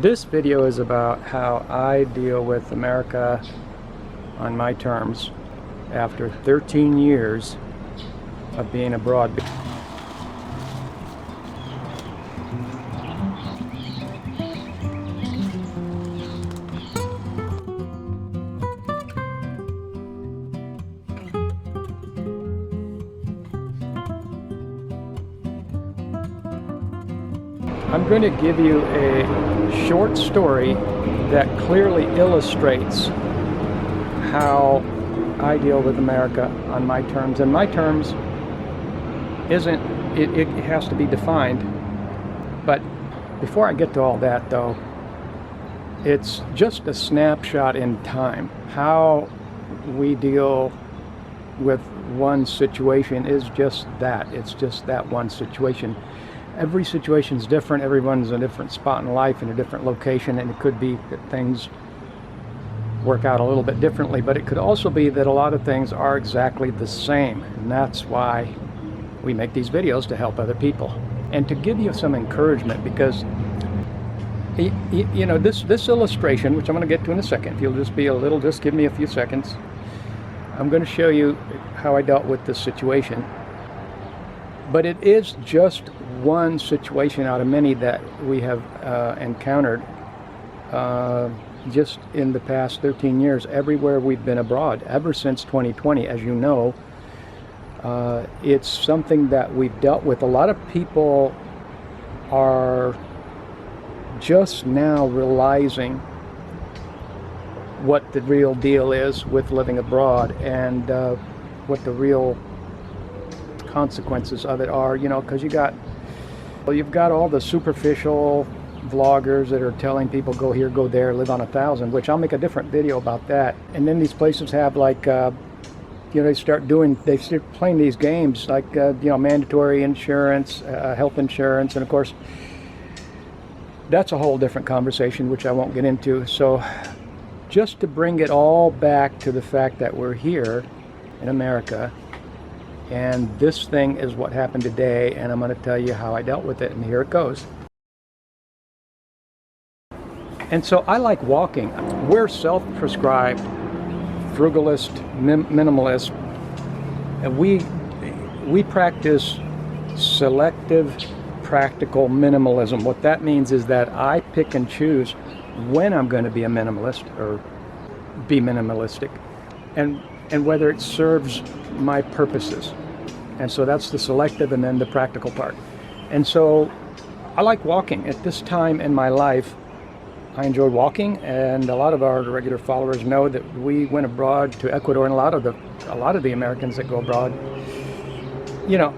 This video is about how I deal with America on my terms after 13 years of being abroad. I'm going to give you a short story that clearly illustrates how I deal with America on my terms. And my terms isn't, it has to be defined. But before I get to all that though, it's just a snapshot in time. How we deal with one situation is just that. It's just that one situation. Every situation is different. Everyone's in a different spot in life, in a different location, and it could be that things work out a little bit differently, but it could also be that a lot of things are exactly the same, and that's why we make these videos, to help other people and to give you some encouragement. Because you know, this illustration, which I'm going to get to in a second, if you'll just give me a few seconds, I'm going to show you how I dealt with this situation. But it is just one situation out of many that we have encountered just in the past 13 years, everywhere we've been abroad, ever since 2020, as you know. It's something that we've dealt with. A lot of people are just now realizing what the real deal is with living abroad, and what the real consequences of it are, you know, because you've got all the superficial vloggers that are telling people go here, go there, live on 1,000, which I'll make a different video about that. And then these places have like you know, they start playing these games like you know, mandatory insurance, health insurance, and of course that's a whole different conversation which I won't get into. So just to bring it all back to the fact that we're here in America, and this thing is what happened today, and I'm going to tell you how I dealt with it, and here it goes. And so I like walking. We're self-prescribed frugalist, minimalist, and we practice selective practical minimalism. What that means is that I pick and choose when I'm going to be a minimalist or be minimalistic, and whether it serves my purposes. And so that's the selective, and then the practical part. And so I like walking. At this time in my life, I enjoy walking, and a lot of our regular followers know that we went abroad to Ecuador, and a lot of the Americans that go abroad, you know,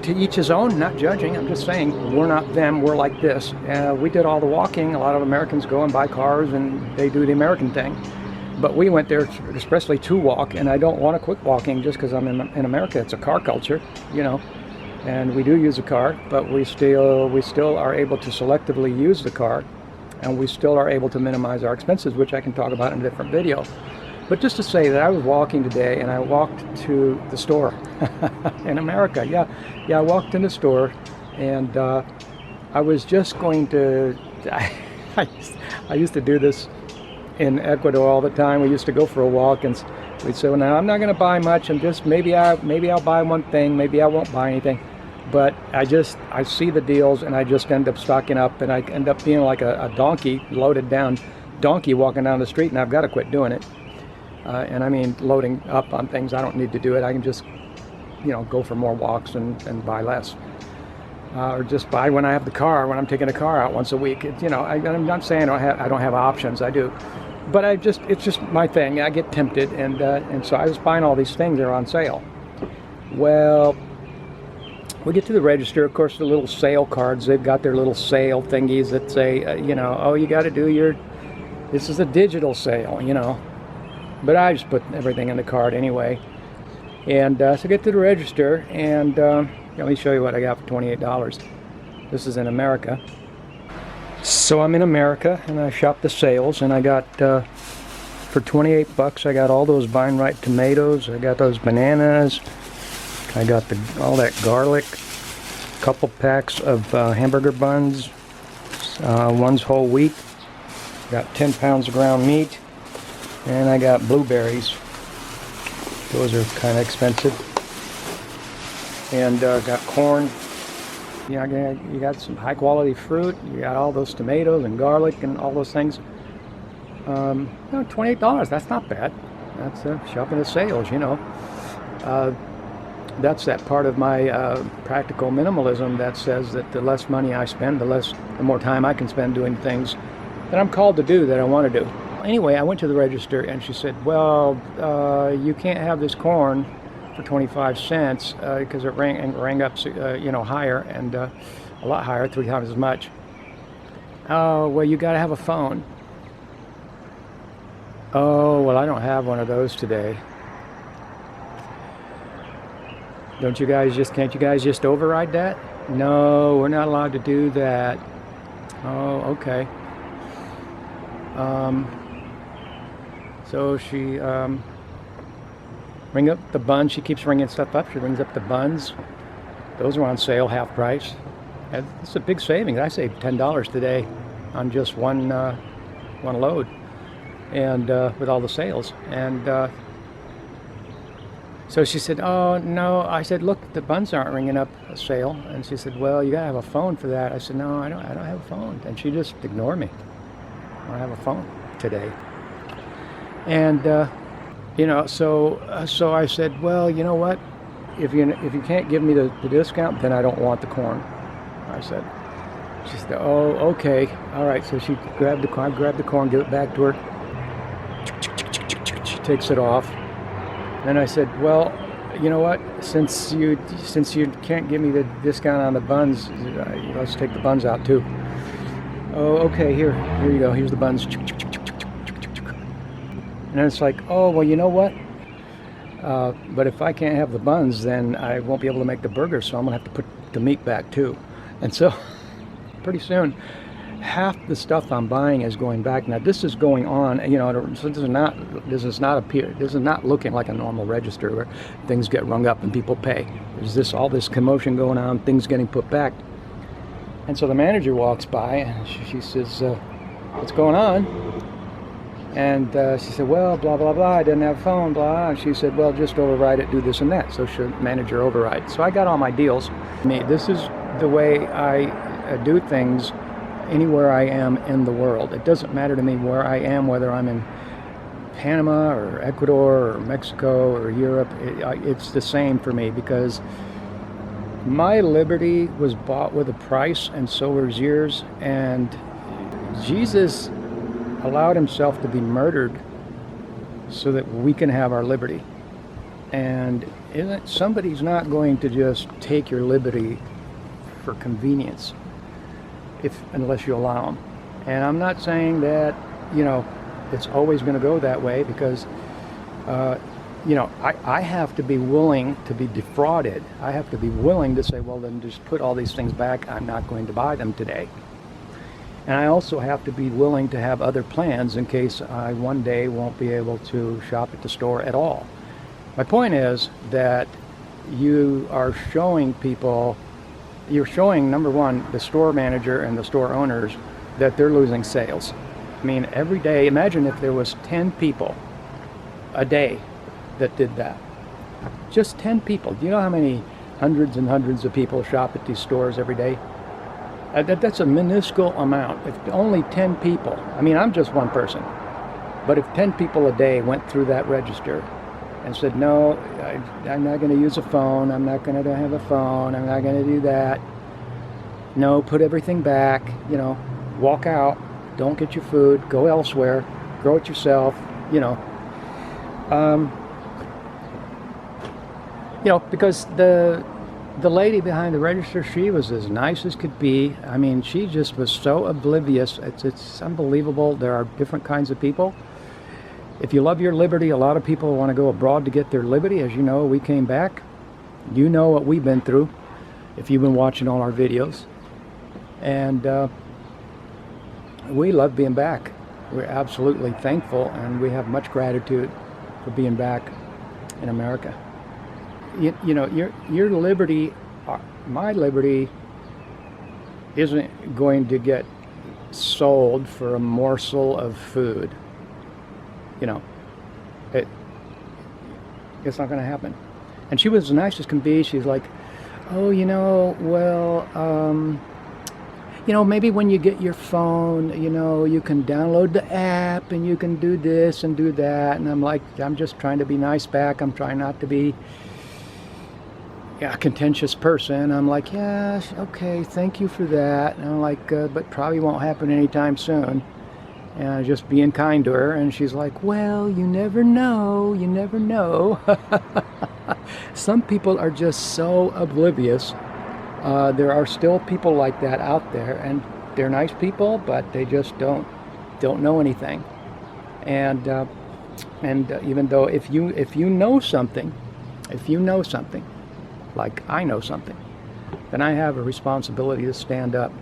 to each his own, not judging. I'm just saying, we're not them, we're like this. We did all the walking. A lot of Americans go and buy cars, and they do the American thing. But we went there expressly to walk, and I don't want to quit walking just because I'm in America. It's a car culture, you know, and we do use a car, but we still are able to selectively use the car, and we still are able to minimize our expenses, which I can talk about in a different video. But just to say that I was walking today, and I walked to the store in America. Yeah, I walked in the store, and I was just going to, I used to do this in Ecuador all the time. We used to go for a walk, and we'd say, well, now I'm not going to buy much. I'm just, maybe I'll buy one thing, maybe I won't buy anything. But I see the deals, and I just end up stocking up, and I end up being like a donkey, loaded down donkey walking down the street, and I've got to quit doing it. And I mean loading up on things. I don't need to do it. I can just, you know, go for more walks and buy less. Or just buy when I have the car, when I'm taking a car out once a week. You know, I'm not saying I don't have options, I do. But it's just my thing. I get tempted, and so I was buying all these things that are on sale. Well, we get to the register, of course, the little sale cards, they've got their little sale thingies that say, you know, oh, you got to do this is a digital sale, you know. But I just put everything in the card anyway. And so get to the register, and let me show you what I got for $28. This is in America. So I'm in America, and I shopped the sales, and I got, for 28 bucks, I got all those vine ripe tomatoes, I got those bananas, I got all that garlic, couple packs of hamburger buns, One's whole wheat. Got 10 pounds of ground meat. And I got blueberries. Those are kind of expensive. And got corn. You got some high quality fruit. You got all those tomatoes and garlic and all those things. $28. That's not bad. That's shopping at sales, you know. That's that part of my practical minimalism that says that the less money I spend, the more time I can spend doing things that I'm called to do, that I want to do. Anyway, I went to the register and she said, well, you can't have this corn for 25 cents because it rang up, higher and a lot higher, 3 times as much. Oh, well, you got to have a phone. Oh, well, I don't have one of those today. Can't you guys just override that? No, we're not allowed to do that. Oh, okay. So she ring up the buns. She keeps ringing stuff up. She rings up the buns. Those are on sale, half price. It's a big savings. I saved $10 today on just one load, and with all the sales. And so she said, "Oh no." I said, "Look, the buns aren't ringing up a sale." And she said, "Well, you gotta have a phone for that." I said, "No, I don't have a phone." And she just ignored me. I don't have a phone today. And so I said, "Well, you know what? If you can't give me the discount, then I don't want the corn." I said. She said, "Oh, okay, all right." So she grabbed the corn, give it back to her. She takes it off. And I said, "Well, you know what? Since you can't give me the discount on the buns, let's take the buns out too." "Oh, okay. Here you go. Here's the buns." And then it's like, "Oh, well, you know what? But if I can't have the buns, then I won't be able to make the burger. So I'm gonna have to put the meat back too." And so, pretty soon, half the stuff I'm buying is going back. Now this is going on, so this is not looking like a normal register where things get rung up and people pay. There's all this commotion going on, things getting put back. And so the manager walks by and she says, "What's going on?" And she said, "Well, blah, blah, blah, I didn't have a phone, blah." And she said, "Well, just override it, do this and that." So manager override. So I got all my deals. This is the way I do things anywhere I am in the world. It doesn't matter to me where I am, whether I'm in Panama or Ecuador or Mexico or Europe. It's the same for me, because my liberty was bought with a price, and so was yours. And Jesus allowed himself to be murdered so that we can have our liberty. And somebody's not going to just take your liberty for convenience unless you allow them. And I'm not saying that it's always going to go that way, because I have to be willing to be defrauded. I have to be willing to say, well, then just put all these things back. I'm not going to buy them today. And I also have to be willing to have other plans in case I one day won't be able to shop at the store at all. My point is that you are showing people, number one, the store manager and the store owners, that they're losing sales. I mean, every day, imagine if there was 10 people a day that did that. Just 10 people. Do you know how many hundreds and hundreds of people shop at these stores every day? That's a minuscule amount. If only 10 people, I'm just one person, but if 10 people a day went through that register and said, "No, I'm not going to use a phone, I'm not going to have a phone, I'm not going to do that. No, put everything back, walk out, don't get your food, go elsewhere, grow it yourself," because the lady behind the register, she was as nice as could be. She just was so oblivious. It's unbelievable. There are different kinds of people. If you love your liberty, a lot of people want to go abroad to get their liberty. As you know, we came back. You know what we've been through if you've been watching all our videos. And we love being back. We're absolutely thankful, and we have much gratitude for being back in America. Your liberty, my liberty, isn't going to get sold for a morsel of food. You know, it's not going to happen. And she was as nice as can be. She's like, oh, well, maybe when you get your phone, you can download the app and you can do this and do that. And I'm like, I'm just trying to be nice back. I'm trying not to be a contentious person. I'm like, yeah, okay, thank you for that. And I'm like, but probably won't happen anytime soon. And just being kind to her. And she's like, well, you never know. You never know. Some people are just so oblivious. There are still people like that out there, and they're nice people, but they just don't know anything. And even though if you know something, like I know something, then I have a responsibility to stand up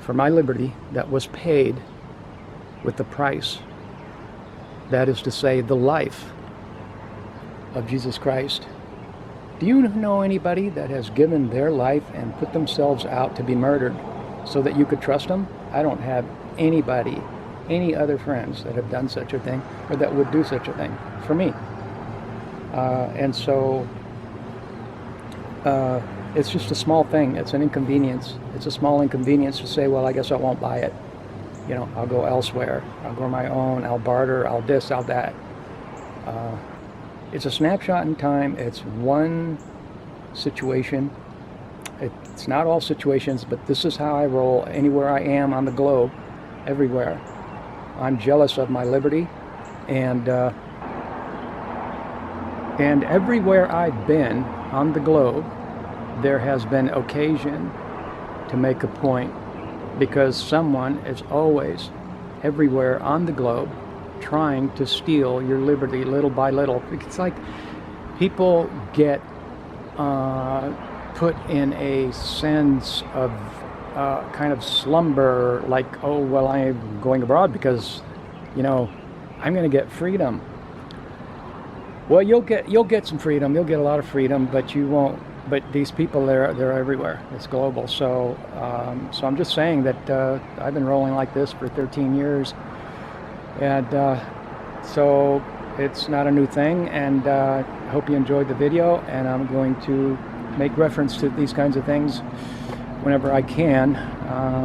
for my liberty that was paid with the price. That is to say, the life of Jesus Christ. Do you know anybody that has given their life and put themselves out to be murdered so that you could trust them? I don't have any other friends that have done such a thing or that would do such a thing for me. And so it's just a small thing. It's an inconvenience. It's a small inconvenience to say, well, I guess I won't buy it. I'll go elsewhere. I'll go my own. I'll barter. I'll this, I'll that. It's a snapshot in time. It's one situation. It's not all situations, but this is how I roll anywhere I am on the globe, everywhere. I'm jealous of my liberty, and everywhere I've been on the globe, there has been occasion to make a point, because someone is always everywhere on the globe trying to steal your liberty little by little. It's like people get put in a sense of kind of slumber, like, oh, well, I'm going abroad because, I'm going to get freedom. Well, you'll get some freedom. You'll get a lot of freedom, but you won't. But these people, they're everywhere. It's global. So I'm just saying that I've been rolling like this for 13 years. And so it's not a new thing, and I hope you enjoyed the video, and I'm going to make reference to these kinds of things whenever I can,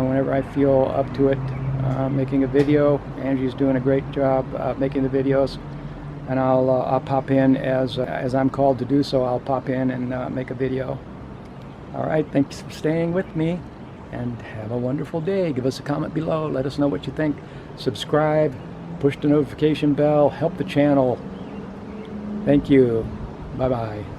whenever I feel up to it, making a video. Angie's doing a great job making the videos, and I'll pop in as I'm called to do so. I'll pop in and make a video. All right, thanks for staying with me, and have a wonderful day. Give us a comment below. Let us know what you think. Subscribe. Push the notification bell, help the channel. Thank you. Bye-bye.